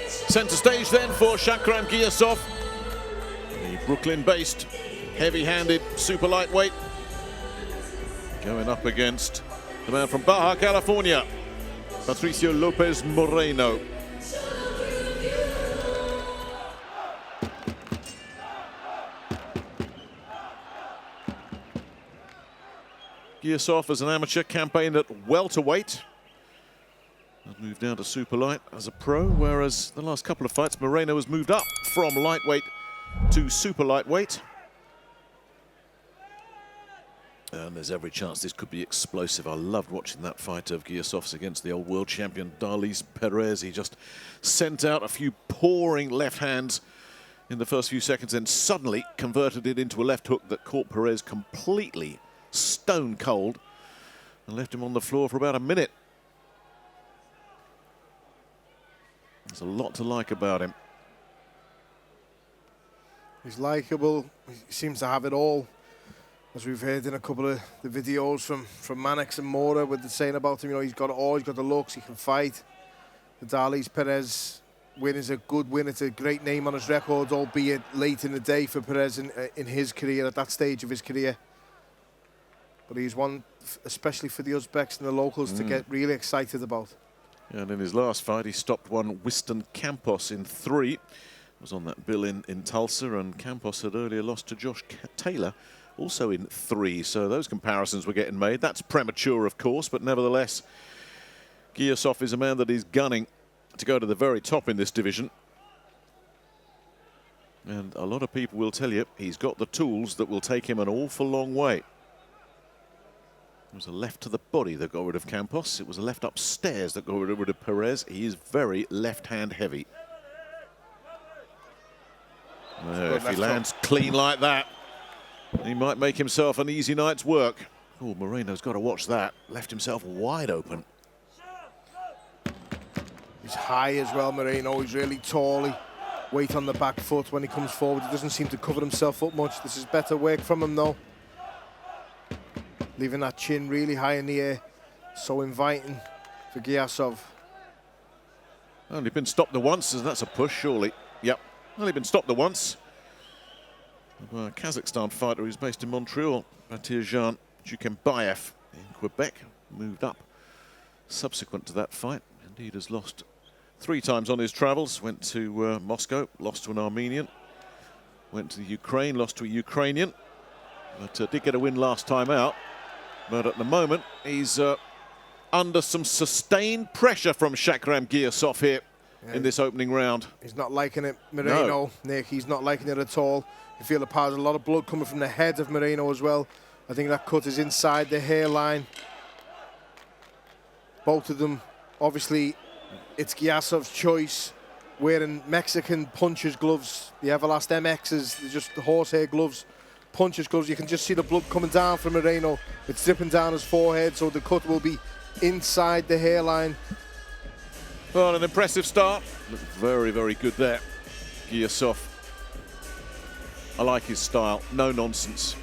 Centre stage then for Shakhram Giyasov, the Brooklyn-based, heavy-handed super lightweight, going up against the man from Baja California, Patricio Lopez Moreno. Giyasov as an amateur campaigned at welterweight. Moved down to super light as a pro, whereas the last couple of fights Moreno has moved up from lightweight to super lightweight. And there's every chance this could be explosive. I loved watching that fight of Giyasov's against the old world champion Darlis Perez. He just sent out a few pouring left hands in the first few seconds, and suddenly converted it into a left hook that caught Perez completely stone cold and left him on the floor for about a minute. There's a lot to like about him. He's likeable. He seems to have it all, as we've heard in a couple of the videos from Mannix and Mora, with the saying about him. You know, he's got it all. He's got the looks. He can fight. The Darlis Perez win is a good win. It's a great name on his record, albeit late in the day for Perez in his career, at that stage of his career. But he's one, especially for the Uzbeks and the locals, to get really excited about. And in his last fight, he stopped one Winston Campos in 3. Was on that bill in Tulsa, and Campos had earlier lost to Josh Taylor, also in 3. So those comparisons were getting made. That's premature, of course, but nevertheless, Giyasov is a man that is gunning to go to the very top in this division. And a lot of people will tell you he's got the tools that will take him an awful long way. It was a left to the body that got rid of Campos. It was a left upstairs that got rid of Perez. He is very left-hand heavy. If he lands clean like that, he might make himself an easy night's work. Oh, Moreno's got to watch that. Left himself wide open. He's high as well, Moreno. He's really tall. He weight on the back foot when he comes forward. He doesn't seem to cover himself up much. This is better work from him, though. Leaving that chin really high in the air. So inviting for Giyasov. Only been stopped the once, and that's a push, surely. Yep, only been stopped the once. A Kazakhstan fighter who's based in Montreal, Patricio in Quebec, moved up subsequent to that fight. Indeed has lost 3 times on his travels. Went to Moscow, lost to an Armenian. Went to Ukraine, lost to a Ukrainian. But did get a win last time out. But at the moment, he's under some sustained pressure from Shakhram Giyasov here in this opening round. He's not liking it, Moreno, no. Nick. He's not liking it at all. You feel there's a lot of blood coming from the head of Moreno as well. I think that cut is inside the hairline. Both of them, obviously, it's Giyasov's choice. Wearing Mexican puncher's gloves, the Everlast MXs, they're just the horsehair gloves. Puncher's gloves, you can just see the blood coming down from Moreno. It's dripping down his forehead, so the cut will be inside the hairline. Well, an impressive start. Looked very, very good there. Giyasov. I like his style. No nonsense.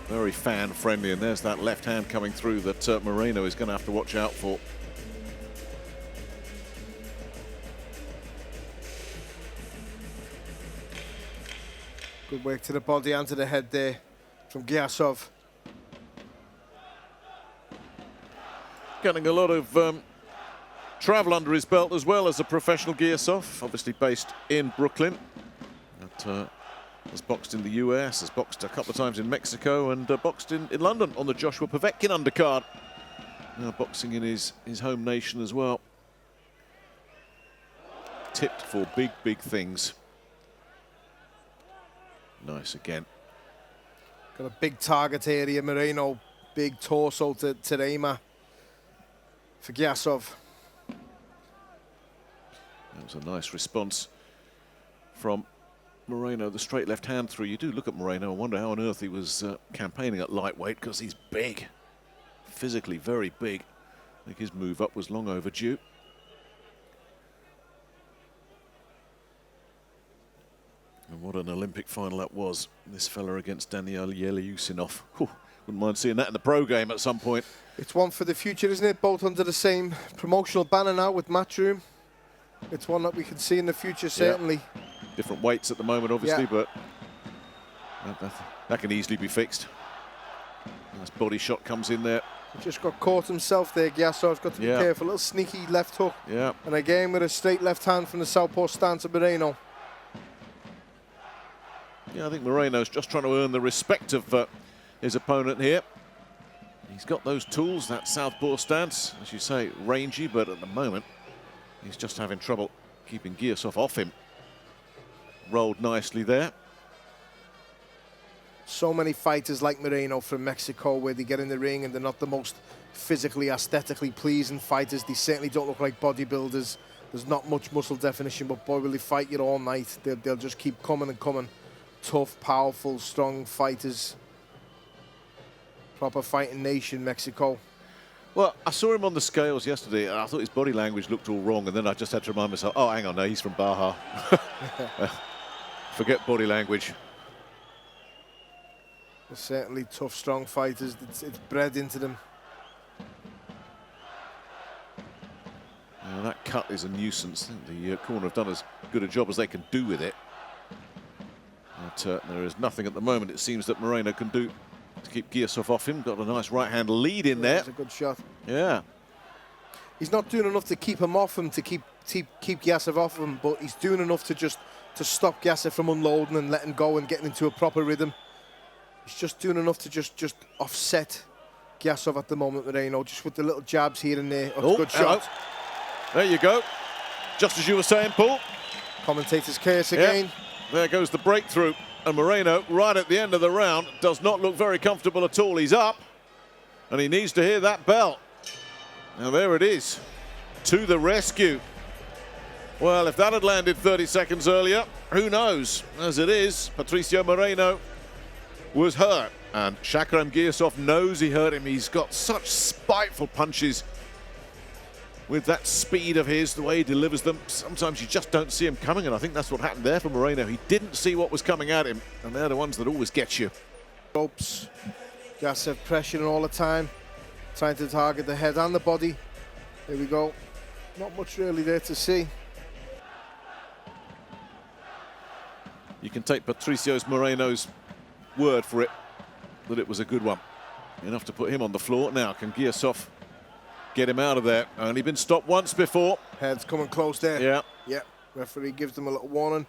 Very fan-friendly, and there's that left hand coming through that Moreno is going to have to watch out for. Good work to the body and to the head there from Giyasov. Getting a lot of travel under his belt as well as a professional Giyasov, obviously based in Brooklyn. But, has boxed in the US, has boxed a couple of times in Mexico, and boxed in London on the Joshua Povetkin undercard. Now boxing in his home nation as well. Tipped for big, big things. Nice again. Got a big target area, Moreno. Big torso to aim at for Giyasov. That was a nice response from Moreno. The straight left hand through. You do look at Moreno and wonder how on earth he was campaigning at lightweight, because he's big. Physically very big. I think his move up was long overdue. And what an Olympic final that was. This fella against Daniel Yelyusinov. Wouldn't mind seeing that in the pro game at some point. It's one for the future, isn't it? Both under the same promotional banner now with Matchroom. It's one that we can see in the future, certainly. Yeah. Different weights at the moment, obviously, but that can easily be fixed. Nice body shot comes in there. He just got caught himself there, Giyasov's got to be careful. A little sneaky left hook. Yeah. And again with a straight left hand from the southpaw stance of Moreno. Yeah, I think Moreno's just trying to earn the respect of his opponent here. He's got those tools, that southpaw stance, as you say, rangy, but at the moment, he's just having trouble keeping Giyasov off him. Rolled nicely there. So many fighters like Moreno from Mexico where they get in the ring and they're not the most physically, aesthetically pleasing fighters. They certainly don't look like bodybuilders. There's not much muscle definition, but boy, will they fight you all night. They'll just keep coming and coming. Tough, powerful, strong fighters. Proper fighting nation, Mexico. Well, I saw him on the scales yesterday, and I thought his body language looked all wrong, and then I just had to remind myself, oh, hang on, no, he's from Baja. Forget body language. They're certainly tough, strong fighters. It's bred into them. That cut is a nuisance. I think the corner have done as good a job as they can do with it. But there is nothing at the moment, it seems, that Moreno can do to keep Giyasov off him. Got a nice right-hand lead in there. That's a good shot. Yeah. He's not doing enough to keep him off him, to keep Giyasov off him, but he's doing enough to stop Giyasov from unloading and letting go and getting into a proper rhythm. He's just doing enough to just offset Giyasov at the moment, Moreno, just with the little jabs here and there. Oh, good shot. There you go. Just as you were saying, Paul. Commentator's curse again. There goes the breakthrough. And Moreno, right at the end of the round, does not look very comfortable at all. He's up, and he needs to hear that bell. Now there it is, to the rescue. Well, if that had landed 30 seconds earlier, who knows? As it is, Patricio Moreno was hurt, and Shakhram Giyasov knows he hurt him. He's got such spiteful punches with that speed of his, the way he delivers them. Sometimes you just don't see him coming, and I think that's what happened there for Moreno. He didn't see what was coming at him, and they're the ones that always get you. Ropes. Giyasov pressuring all the time, trying to target the head and the body. There we go. Not much really there to see. You can take Patricio's Moreno's word for it, that it was a good one. Enough to put him on the floor. Now, can Giyasov get him out of there? Only been stopped once before. Head's coming close there. Yeah. Yeah. Referee gives them a little warning.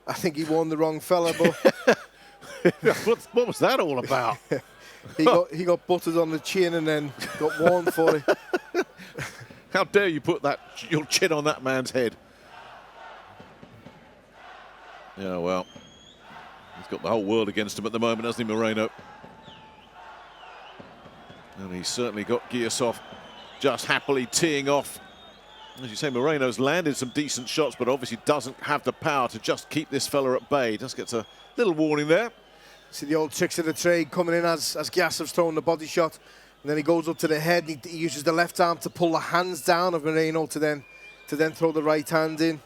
I think he warned the wrong fella, but what was that all about? he got buttered on the chin and then got warned for it. How dare you put your chin on that man's head? Yeah, well, he's got the whole world against him at the moment, hasn't he, Moreno? And he's certainly got Giyasov just happily teeing off. As you say, Moreno's landed some decent shots, but obviously doesn't have the power to just keep this fella at bay. Just gets a little warning there. See the old tricks of the trade coming in as Giyasov's throwing the body shot. And then he goes up to the head and he uses the left arm to pull the hands down of Moreno to then throw the right hand in.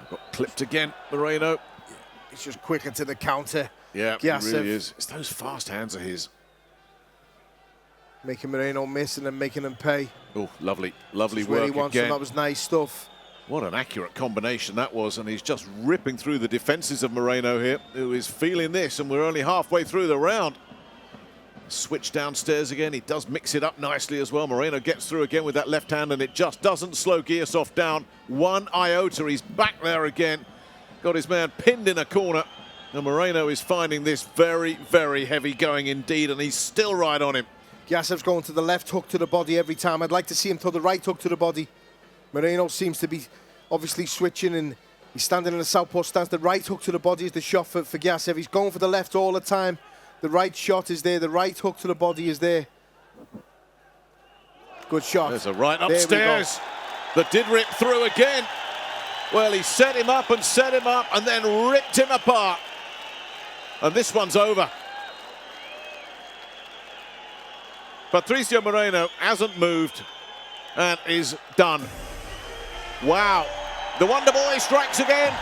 Got clipped again, Moreno. He's just quicker to the counter. Yeah, Giyasov. he really is. It's those fast hands of his. Making Moreno miss and then making him pay. Oh, lovely, lovely That's work where he wants again. him. That was nice stuff. What an accurate combination that was, and he's just ripping through the defenses of Moreno here, who is feeling this, and we're only halfway through the round. Switch downstairs again. He does mix it up nicely as well. Moreno gets through again with that left hand, and it just doesn't slow Giyasov down one iota. He's back there again. Got his man pinned in a corner, and Moreno is finding this very, very heavy going indeed, and he's still right on him. Giyasov's going to the left hook to the body every time. I'd like to see him throw the right hook to the body. Moreno seems to be obviously switching, and he's standing in the southpaw stance. The right hook to the body is the shot for Giyasov. He's going for the left all the time. The right shot is there. The right hook to the body is there. Good shot. There's a right upstairs that did rip through again. Well, he set him up, and then ripped him apart. And this one's over. Patricio Moreno hasn't moved and is done. Wow. The Wonder Boy strikes again.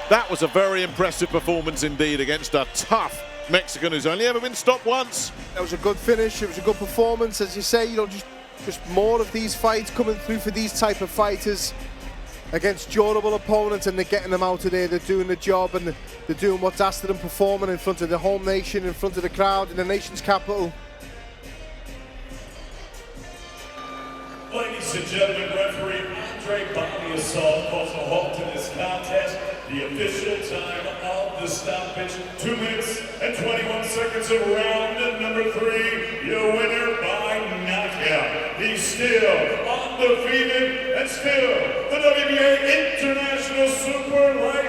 That was a very impressive performance indeed against a tough Mexican who's only ever been stopped once. It was a good finish, it was a good performance, as you say, you know, just more of these fights coming through for these type of fighters against durable opponents, and they're getting them out of there, they're doing the job, and they're doing what's asked of them, performing in front of the home nation, in front of the crowd, in the nation's capital. Ladies and gentlemen, referee Giyasov calls a halt to this contest. The official time of the stoppage, 2 minutes and 21 seconds of round number 3. Your winner by knockout. He's still undefeated and still the WBA International Super Light